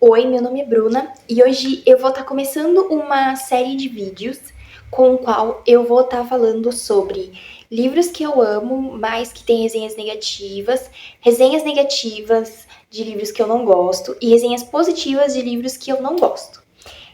Oi, meu nome é Bruna e hoje eu vou estar começando uma série de vídeos com o qual eu vou estar falando sobre livros que eu amo, mas que têm resenhas negativas de livros que eu não gosto e resenhas positivas de livros que eu não gosto.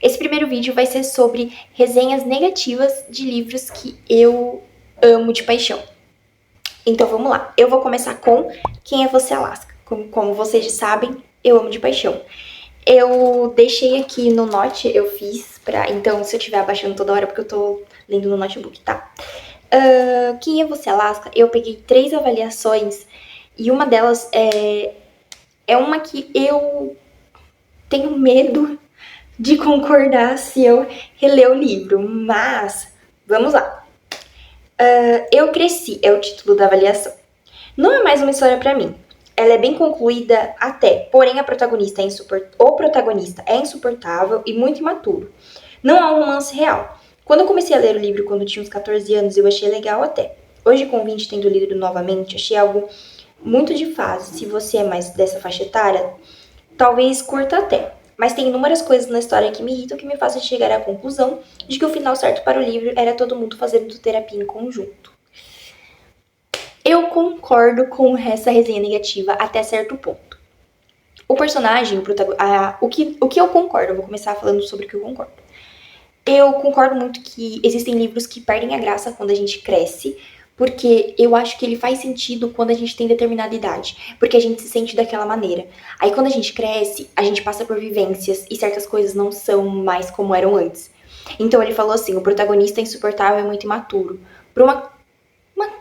Esse primeiro vídeo vai ser sobre resenhas negativas de livros que eu amo de paixão. Então vamos lá, eu vou começar com Quem é Você, Alaska? Como vocês já sabem, eu amo de paixão. Eu deixei aqui no Note, eu fiz pra... Então, se eu estiver abaixando toda hora, porque eu tô lendo no notebook, tá? Quem é Você, Alaska? Eu peguei 3 avaliações e uma delas é uma que eu tenho medo de concordar se eu reler o livro, mas vamos lá. Eu cresci, é o título da avaliação. Não é mais uma história pra mim. Ela é bem concluída até, porém o protagonista é insuportável e muito imaturo. Não há um romance real. Quando eu comecei a ler o livro quando tinha uns 14 anos, eu achei legal até. Hoje, com 20, tendo lido novamente, achei algo muito de fase. Se você é mais dessa faixa etária, talvez curta até. Mas tem inúmeras coisas na história que me irritam que me fazem chegar à conclusão de que o final certo para o livro era todo mundo fazendo terapia em conjunto. Eu concordo com essa resenha negativa até certo ponto. O personagem, o que eu concordo, eu vou começar falando sobre o que eu concordo. Eu concordo muito que existem livros que perdem a graça quando a gente cresce, porque eu acho que ele faz sentido quando a gente tem determinada idade, porque a gente se sente daquela maneira. Aí quando a gente cresce, a gente passa por vivências e certas coisas não são mais como eram antes. Então ele falou assim, o protagonista é insuportável e muito imaturo. Para uma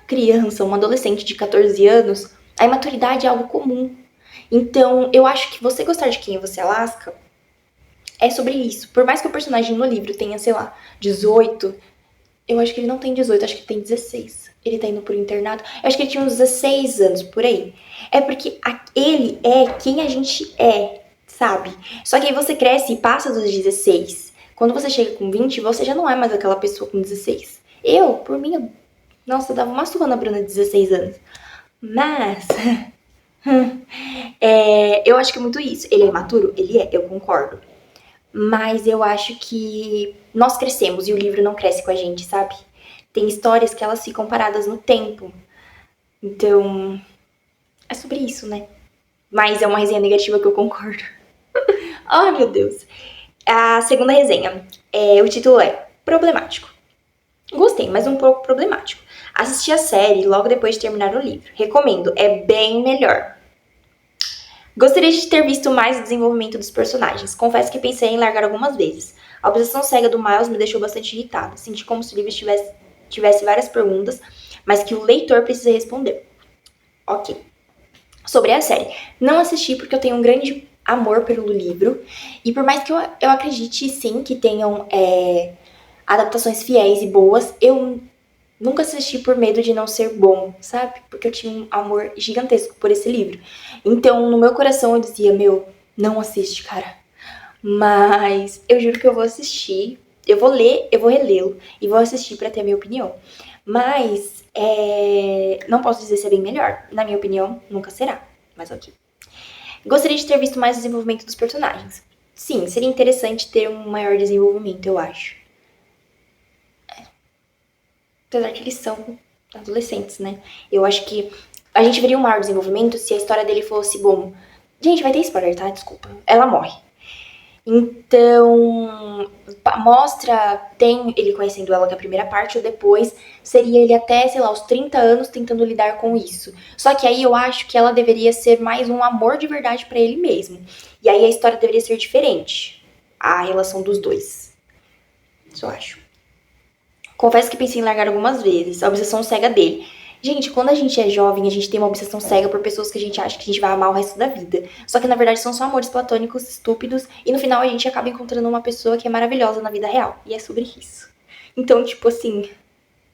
criança, uma adolescente de 14 anos, a imaturidade é algo comum. Então, eu acho que você gostar de Quem é Você, Alaska é sobre isso. Por mais que o personagem no livro tenha, sei lá, 18, eu acho que ele não tem 18, acho que ele tem 16. Ele tá indo pro internato. Eu acho que ele tinha uns 16 anos, por aí. É porque ele é quem a gente é, sabe? Só que aí você cresce e passa dos 16. Quando você chega com 20, você já não é mais aquela pessoa com 16. Eu, por mim, nossa, eu dava uma surra na Bruna de 16 anos. Mas, eu acho que é muito isso. Ele é imaturo? Ele é, eu concordo. Mas eu acho que nós crescemos e o livro não cresce com a gente, sabe? Tem histórias que elas ficam paradas no tempo. Então, é sobre isso, né? Mas é uma resenha negativa que eu concordo. Ai, meu Deus. A segunda resenha, o título é Problemático. Gostei, mas um pouco problemático. Assisti a série logo depois de terminar o livro. Recomendo, é bem melhor. Gostaria de ter visto mais o desenvolvimento dos personagens. Confesso que pensei em largar algumas vezes. A obsessão cega do Miles me deixou bastante irritada. Senti como se o livro tivesse várias perguntas, mas que o leitor precisa responder. Ok. Sobre a série. Não assisti porque eu tenho um grande amor pelo livro. E por mais que eu acredite, sim, que tenham adaptações fiéis e boas, eu nunca assisti por medo de não ser bom, sabe? Porque eu tinha um amor gigantesco por esse livro. Então, no meu coração, eu dizia, não assiste, cara. Mas eu juro que eu vou assistir, eu vou ler, eu vou relê-lo e vou assistir pra ter a minha opinião. Mas, não posso dizer se é bem melhor. Na minha opinião, nunca será. Mas ok. Gostaria de ter visto mais desenvolvimento dos personagens. Sim, seria interessante ter um maior desenvolvimento, eu acho. Apesar que eles são adolescentes, né? Eu acho que a gente veria um maior desenvolvimento se a história dele fosse, bom... Gente, vai ter spoiler, tá? Desculpa. Ela morre. Então, tem ele conhecendo ela, que é a primeira parte, ou depois seria ele até, sei lá, os 30 anos tentando lidar com isso. Só que aí eu acho que ela deveria ser mais um amor de verdade pra ele mesmo. E aí a história deveria ser diferente. A relação dos dois. Isso eu acho. Confesso que pensei em largar algumas vezes, a obsessão cega dele. Gente, quando a gente é jovem, a gente tem uma obsessão cega por pessoas que a gente acha que a gente vai amar o resto da vida. Só que na verdade são só amores platônicos, estúpidos, e no final a gente acaba encontrando uma pessoa que é maravilhosa na vida real. E é sobre isso. Então, tipo assim,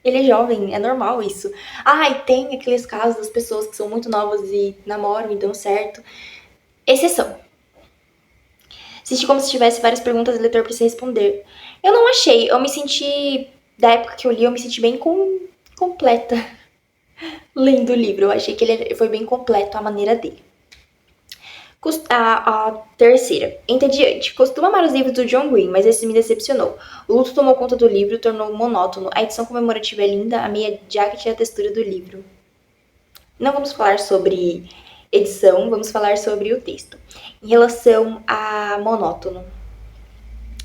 ele é jovem, é normal isso. E tem aqueles casos das pessoas que são muito novas e namoram e dão certo. Exceção. Assisti como se tivesse várias perguntas e o leitor precisa responder. Eu não achei, eu me senti... Da época que eu li, eu me senti bem completa lendo o livro. Eu achei que ele foi bem completo a maneira dele. A terceira. Entediante. Costumo amar os livros do John Green, mas esse me decepcionou. O luto tomou conta do livro e tornou monótono. A edição comemorativa é linda, a meia jacket e a textura do livro. Não vamos falar sobre edição, vamos falar sobre o texto. Em relação a monótono.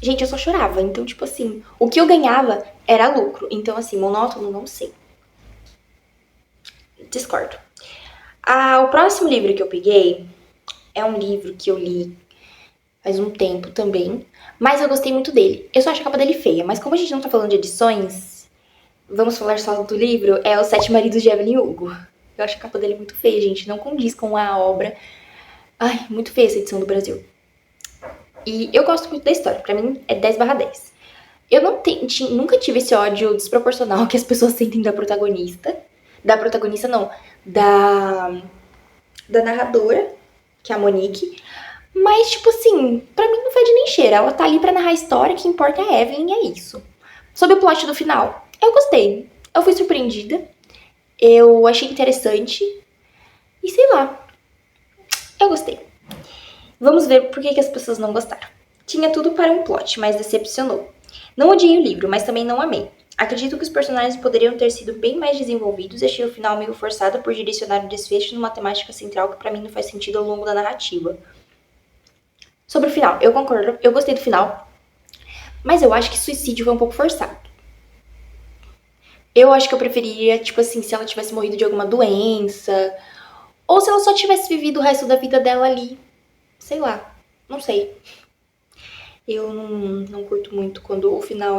Gente, eu só chorava, então, tipo assim, o que eu ganhava era lucro. Então, assim, monótono, não sei. Discordo. O próximo livro que eu peguei é um livro que eu li faz um tempo também, mas eu gostei muito dele. Eu só acho a capa dele feia, mas como a gente não tá falando de edições, vamos falar só do livro, é Os Sete Maridos de Evelyn Hugo. Eu acho a capa dele muito feia, gente, não condiz com a obra. Ai, muito feia essa edição do Brasil. E eu gosto muito da história, pra mim é 10/10. Eu nunca tive esse ódio desproporcional que as pessoas sentem da protagonista. Da protagonista, não. Da narradora, que é a Monique. Mas, tipo assim, pra mim não fede nem cheira. Ela tá ali pra narrar a história, o que importa é a Evelyn, e é isso. Sobre o plot do final, eu gostei. Eu fui surpreendida. Eu achei interessante. E sei lá, eu gostei. Vamos ver por que as pessoas não gostaram. Tinha tudo para um plot, mas decepcionou. Não odiei o livro, mas também não amei. Acredito que os personagens poderiam ter sido bem mais desenvolvidos e achei o final meio forçado por direcionar o desfecho numa temática central que pra mim não faz sentido ao longo da narrativa. Sobre o final, eu concordo, eu gostei do final, mas eu acho que suicídio foi um pouco forçado. Eu acho que eu preferiria, tipo assim, se ela tivesse morrido de alguma doença, ou se ela só tivesse vivido o resto da vida dela ali. Sei lá, não sei. Eu não curto muito quando o final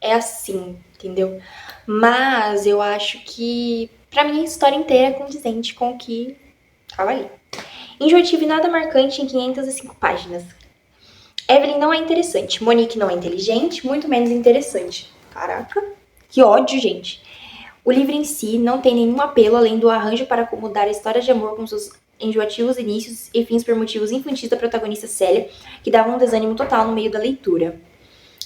é assim, entendeu? Mas eu acho que, pra mim, a história inteira é condizente com o que tava ali. Enjoativo e nada marcante em 505 páginas. Evelyn não é interessante. Monique não é inteligente, muito menos interessante. Caraca, que ódio, gente. O livro em si não tem nenhum apelo além do arranjo para acomodar a história de amor com seus enjoativos inícios e fins por motivos infantis da protagonista Célia, que davam um desânimo total no meio da leitura.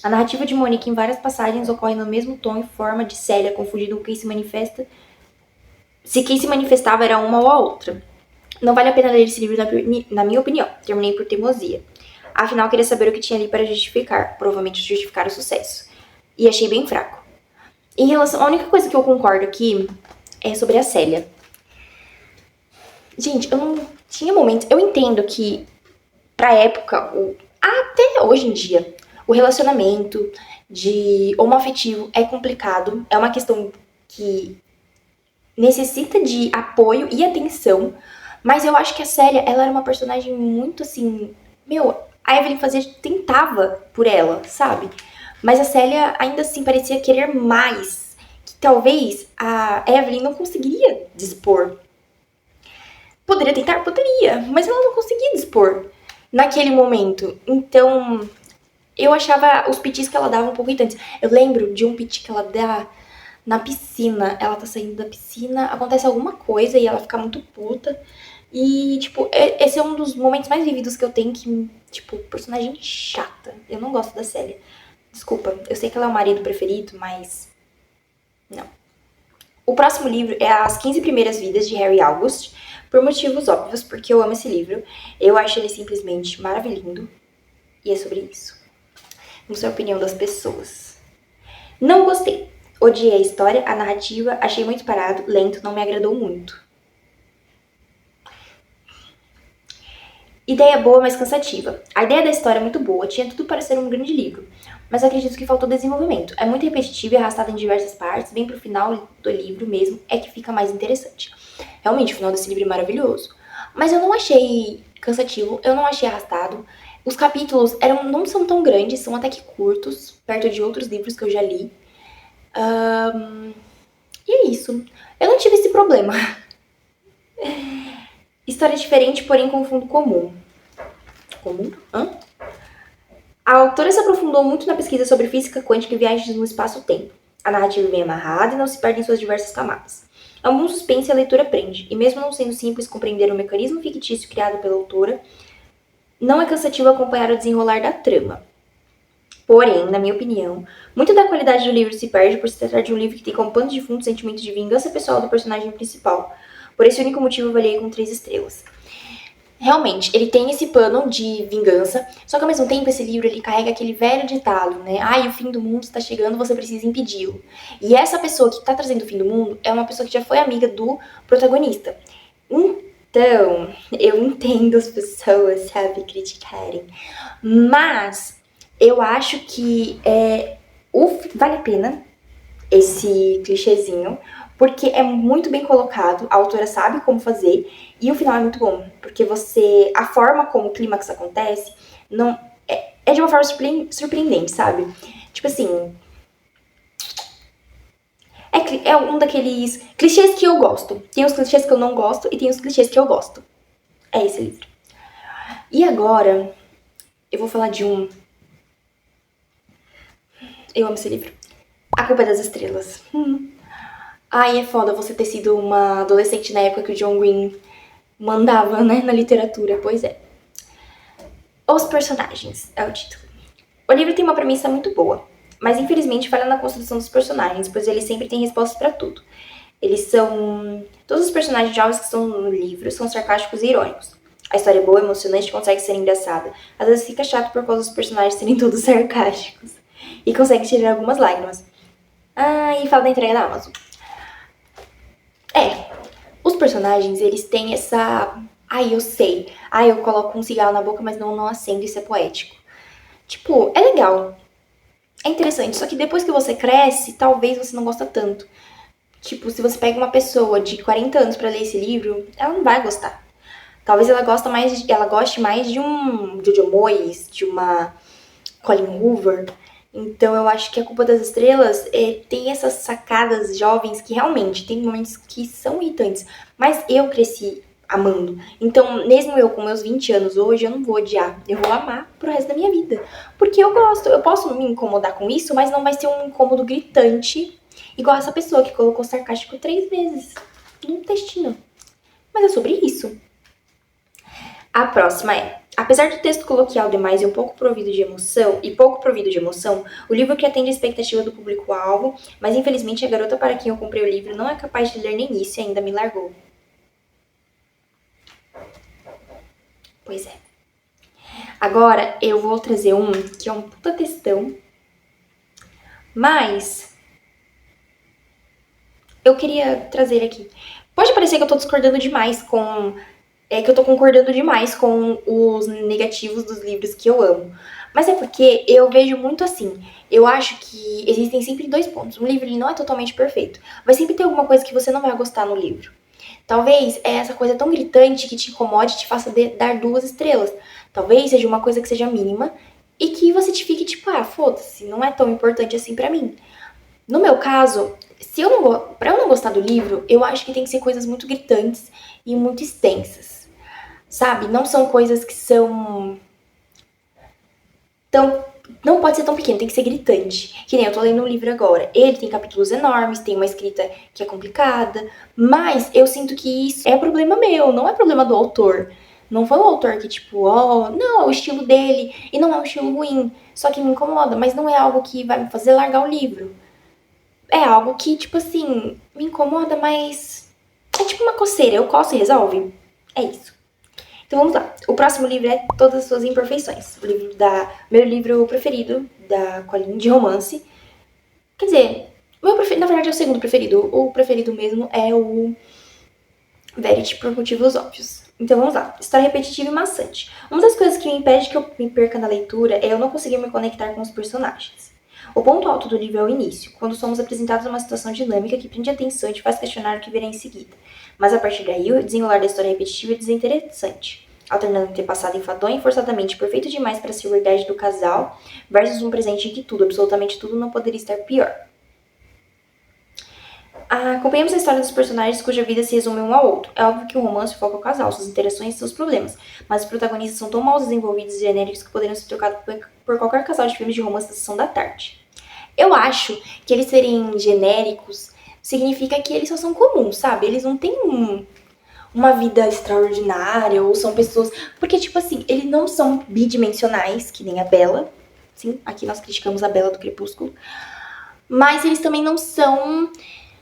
A narrativa de Monique em várias passagens ocorre no mesmo tom e forma de Célia, confundindo com quem se manifesta, se quem se manifestava era uma ou a outra. Não vale a pena ler esse livro na minha opinião. Terminei por teimosia. Afinal, queria saber o que tinha ali para justificar, provavelmente justificar o sucesso. E achei bem fraco. Em relação, a única coisa que eu concordo aqui é sobre a Célia. Gente, eu não tinha momentos. Eu entendo que, pra época, até hoje em dia, o relacionamento de homoafetivo é complicado. É uma questão que necessita de apoio e atenção. Mas eu acho que a Célia, ela era uma personagem muito assim. A Evelyn tentava por ela, sabe? Mas a Célia ainda assim parecia querer mais. Que talvez a Evelyn não conseguiria dispor. Poderia tentar? Poderia, mas ela não conseguia dispor naquele momento. Então, eu achava os pitis que ela dava um pouco irritantes. Eu lembro de um piti que ela dá na piscina. Ela tá saindo da piscina, acontece alguma coisa e ela fica muito puta. E, tipo, esse é um dos momentos mais vívidos que eu tenho que, tipo, personagem chata. Eu não gosto da Célia. Desculpa, eu sei que ela é o marido preferido, mas não. O próximo livro é As 15 Primeiras Vidas, de Harry August. Por motivos óbvios, porque eu amo esse livro. Eu acho ele simplesmente maravilhoso. E é sobre isso. Vamos ver a opinião das pessoas. Não gostei. Odiei a história, a narrativa, achei muito parado, lento, não me agradou muito. Ideia boa, mas cansativa. A ideia da história é muito boa, tinha tudo para ser um grande livro, mas acredito que faltou desenvolvimento. É muito repetitivo e arrastado em diversas partes, bem pro final do livro mesmo é que fica mais interessante. Realmente, o final desse livro é maravilhoso. Mas eu não achei cansativo, eu não achei arrastado. Os capítulos não são tão grandes, são até que curtos, perto de outros livros que eu já li. E é isso. Eu não tive esse problema. História diferente, porém com fundo comum. Comum? Hã? A autora se aprofundou muito na pesquisa sobre física quântica e viagens no espaço-tempo. A narrativa é bem amarrada e não se perde em suas diversas camadas. É um bom suspense e a leitura prende, e mesmo não sendo simples compreender o mecanismo fictício criado pela autora, não é cansativo acompanhar o desenrolar da trama. Porém, na minha opinião, muito da qualidade do livro se perde por se tratar de um livro que tem como pano de fundo o sentimento de vingança pessoal do personagem principal. Por esse único motivo, eu avaliei com 3 estrelas. realmente, ele tem esse pano de vingança, só que ao mesmo tempo esse livro ele carrega aquele velho ditado, né? Ai, o fim do mundo está chegando, você precisa impedi-lo. E essa pessoa que tá trazendo o fim do mundo é uma pessoa que já foi amiga do protagonista. Então, eu entendo as pessoas, sabe, criticarem. Mas eu acho que vale a pena esse clichêzinho, porque é muito bem colocado, a autora sabe como fazer, e o final é muito bom, porque a forma como o clímax acontece, não é de uma forma surpreendente, sabe? Tipo assim, é um daqueles clichês que eu gosto. Tem os clichês que eu não gosto e tem os clichês que eu gosto. É esse livro. E agora, eu vou falar de um. Eu amo esse livro. A Culpa é das Estrelas. Ai, é foda você ter sido uma adolescente na época que o John Green mandava, né, na literatura. Pois é. Os personagens é o título. O livro tem uma premissa muito boa, mas infelizmente falha na construção dos personagens, pois eles sempre têm respostas pra tudo. Eles são... Todos os personagens jovens que estão no livro são sarcásticos e irônicos. A história é boa, emocionante e consegue ser engraçada. Às vezes fica chato por causa dos personagens serem todos sarcásticos. E consegue tirar algumas lágrimas. Ah, e fala da entrega da Amazon. Os personagens, eles têm essa... Ai, eu sei. Ai, eu coloco um cigarro na boca, mas não acendo, isso é poético. Tipo, é legal. É interessante, só que depois que você cresce, talvez você não gosta tanto. Tipo, se você pega uma pessoa de 40 anos pra ler esse livro, ela não vai gostar. Talvez ela goste mais de um Jojo Moyes, de uma Colleen Hoover. Então eu acho que A Culpa das Estrelas tem essas sacadas jovens que realmente tem momentos que são irritantes. Mas eu cresci amando. Então, mesmo eu com meus 20 anos hoje, eu não vou odiar. Eu vou amar pro resto da minha vida. Porque eu gosto. Eu posso me incomodar com isso, mas não vai ser um incômodo gritante, igual essa pessoa que colocou sarcástico 3 vezes no textinho. Mas é sobre isso. A próxima é: apesar do texto coloquial demais e pouco provido de emoção, o livro que atende a expectativa do público-alvo, mas infelizmente a garota para quem eu comprei o livro não é capaz de ler nem isso e ainda me largou. Pois é. Agora eu vou trazer um que é um puta textão, mas eu queria trazer aqui. Pode parecer que eu tô discordando demais que eu tô concordando demais com os negativos dos livros que eu amo. Mas é porque eu vejo muito assim. Eu acho que existem sempre 2 pontos. Um livro ele não é totalmente perfeito. Vai sempre ter alguma coisa que você não vai gostar no livro. Talvez essa coisa tão gritante que te incomode te faça dar 2 estrelas. Talvez seja uma coisa que seja mínima e que você te fique tipo, ah, foda-se, não é tão importante assim pra mim. No meu caso, pra eu não gostar do livro, eu acho que tem que ser coisas muito gritantes e muito extensas. Sabe? Não são coisas que são não pode ser tão pequeno, tem que ser gritante. Que nem eu tô lendo um livro agora. Ele tem capítulos enormes, tem uma escrita que é complicada, mas eu sinto que isso é problema meu, não é problema do autor. Não foi o autor que, tipo, não, é o estilo dele, e não é um estilo ruim, só que me incomoda, mas não é algo que vai me fazer largar o livro. É algo que, tipo assim, me incomoda, mas é tipo uma coceira, eu coço e resolve. É isso. Então vamos lá. O próximo livro é Todas as Suas Imperfeições. Meu livro preferido da Colleen, de romance. Quer dizer, meu preferido, na verdade é o segundo preferido. O preferido mesmo é o Verity por motivos óbvios. Então vamos lá. História repetitiva e maçante. Uma das coisas que me impede que eu me perca na leitura é eu não conseguir me conectar com os personagens. O ponto alto do livro é o início, quando somos apresentados a uma situação dinâmica que prende a atenção e te faz questionar o que virá em seguida. Mas a partir daí, o desenrolar da história repetitiva é desinteressante, alternando ter passado enfadonho e forçadamente perfeito demais para ser verdade do casal, versus um presente em que tudo, absolutamente tudo, não poderia estar pior. Acompanhamos a história dos personagens cuja vida se resume um ao outro. É óbvio que o romance foca o casal, suas interações e seus problemas, mas os protagonistas são tão mal desenvolvidos e genéricos que poderiam ser trocados por qualquer casal de filmes de romance da sessão da tarde. Eu acho que eles serem genéricos significa que eles só são comuns, sabe? Eles não têm uma vida extraordinária ou são pessoas... Porque, tipo assim, eles não são bidimensionais, que nem a Bella. Sim, aqui nós criticamos a Bella do Crepúsculo. Mas eles também não são...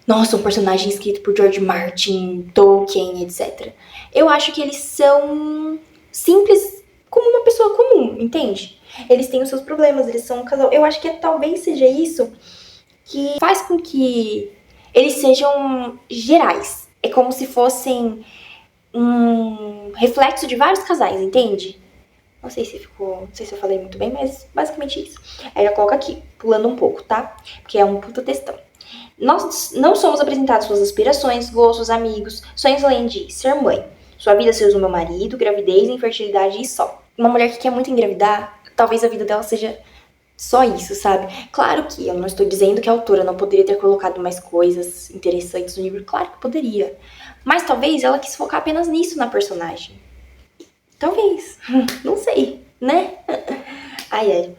Nossa, um personagem escrito por George Martin, Tolkien, etc. Eu acho que eles são simples como uma pessoa comum, entende? Eles têm os seus problemas, eles são um casal. Eu acho que talvez seja isso que faz com que eles sejam gerais. É como se fossem um reflexo de vários casais, entende? Não sei se eu falei muito bem, mas basicamente isso. Aí eu coloco aqui, pulando um pouco, tá? Porque é um puta textão. Nós não somos apresentados suas aspirações, gostos, amigos, sonhos além de ser mãe. Sua vida seja o meu marido, gravidez, infertilidade e só. Uma mulher que quer muito engravidar, talvez a vida dela seja só isso, sabe? Claro que eu não estou dizendo que a autora não poderia ter colocado mais coisas interessantes no livro. Claro que poderia. Mas talvez ela quis focar apenas nisso na personagem. Talvez. Não sei, né? Ai, ai.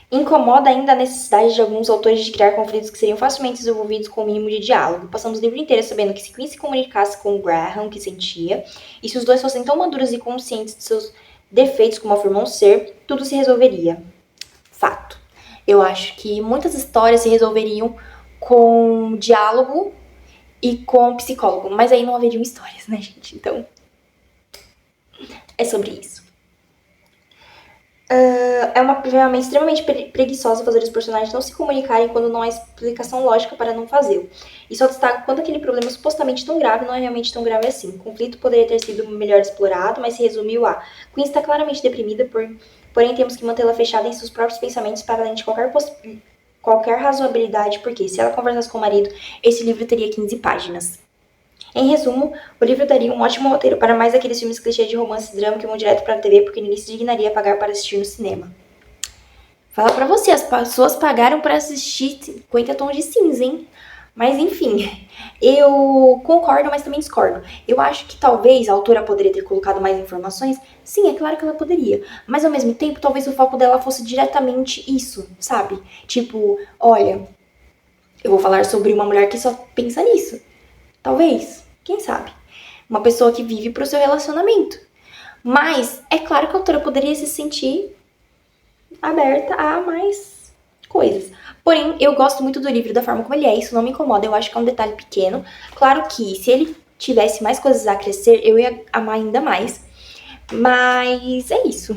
Incomoda ainda a necessidade de alguns autores de criar conflitos que seriam facilmente desenvolvidos com o mínimo de diálogo. Passamos o livro inteiro sabendo que se Queen se comunicasse com o Graham, o que sentia, e se os dois fossem tão maduros e conscientes de seus defeitos como afirmam ser, tudo se resolveria. Fato. Eu acho que muitas histórias se resolveriam com diálogo e com psicólogo, mas aí não haveriam histórias, né, gente? Então, é sobre isso. É uma ferramenta extremamente preguiçosa fazer os personagens não se comunicarem quando não há explicação lógica para não fazê-lo. E só destaca quando aquele problema supostamente tão grave não é realmente tão grave assim. O conflito poderia ter sido melhor explorado, mas se resumiu a: Queen está claramente deprimida, porém temos que mantê-la fechada em seus próprios pensamentos para além de qualquer razoabilidade, porque se ela conversasse com o marido, esse livro teria 15 páginas. Em resumo, o livro daria um ótimo roteiro para mais aqueles filmes clichê de romance e drama que vão direto para a TV porque ninguém se dignaria a pagar para assistir no cinema. Fala pra você, as pessoas pagaram para assistir 50 Tons de Cinza, hein? Mas enfim, eu concordo, mas também discordo. Eu acho que talvez a autora poderia ter colocado mais informações. Sim, é claro que ela poderia. Mas ao mesmo tempo, talvez o foco dela fosse diretamente isso, sabe? Tipo, olha, eu vou falar sobre uma mulher que só pensa nisso. Talvez, quem sabe? Uma pessoa que vive pro seu relacionamento. Mas é claro que a autora poderia se sentir aberta a mais coisas. Porém, eu gosto muito do livro da forma como ele é, isso não me incomoda, eu acho que é um detalhe pequeno. Claro que se ele tivesse mais coisas a crescer, eu ia amar ainda mais. Mas é isso.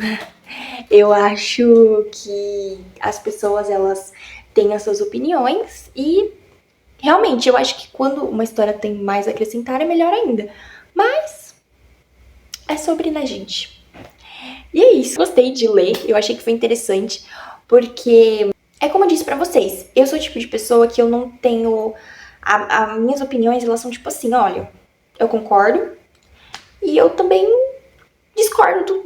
Eu acho que as pessoas, elas têm as suas opiniões e realmente, eu acho que quando uma história tem mais a acrescentar, é melhor ainda. Mas é sobre, né, gente? E é isso. Gostei de ler, eu achei que foi interessante, porque é como eu disse pra vocês, eu sou o tipo de pessoa que eu não tenho... As minhas opiniões, elas são tipo assim, olha, eu concordo e eu também discordo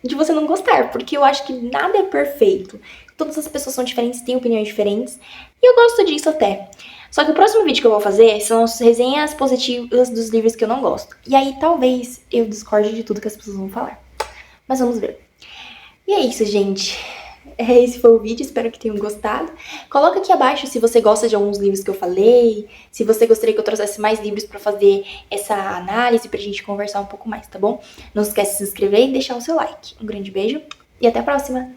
de você não gostar, porque eu acho que nada é perfeito. Todas as pessoas são diferentes, têm opiniões diferentes, e eu gosto disso até. Só que o próximo vídeo que eu vou fazer são as resenhas positivas dos livros que eu não gosto. E aí talvez eu discorde de tudo que as pessoas vão falar. Mas vamos ver. E é isso, gente. Esse foi o vídeo, espero que tenham gostado. Coloca aqui abaixo se você gosta de alguns livros que eu falei, se você gostaria que eu trouxesse mais livros pra fazer essa análise, pra gente conversar um pouco mais, tá bom? Não esquece de se inscrever e deixar o seu like. Um grande beijo e até a próxima!